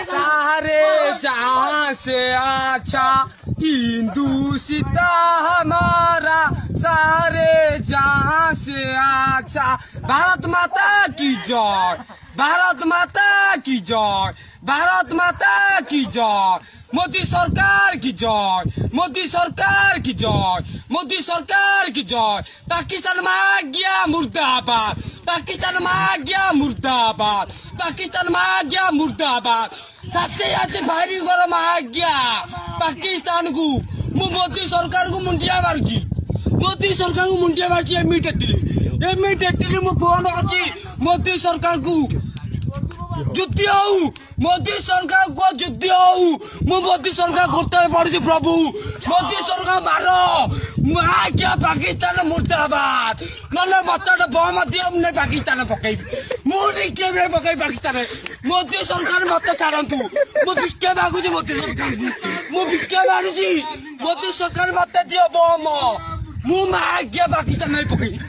सारे जहां से अच्छा हिंदुस्ता हमारा, सारे जहां से अच्छा। भारत माता की जय, भारत माता की जय, भारत माता की जय। मोदी सरकार की जय, मोदी सरकार की जय, मोदी सरकार की जय। पाकिस्तान में आ गया मुर्दाबाद, पाकिस्तान में आ गया मुर्दाबाद, पाकिस्तान में आ गया मुर्दाबाद। साथे साथे फायरिंग गरम आ गया पाकिस्तान को। मु मोदी सरकार को मुंडिया मारुची, मोदी सरकार को मुंडिया मारुची। इमिडिएटली मु फोन करची मोदी सरकार को जुद्ध हो, मोदी सरकार को जुद्ध हो। मु मोदी सरकार करते पड़ी प्रभु, मोदी सरकार मार क्या पाकिस्तान मुर्दाबाद। ना मत बम दियो नहीं पाकिस्तान पकई, मुझे पकई पाकिस्तान। मोदी सरकार मत छाड़ू, मु भिक्षा मागुची मोदी सरकार, मु भिक्षा मागुची मोदी सरकार मत दियो बम। मु मार क्या पाकिस्तान नहीं पकई।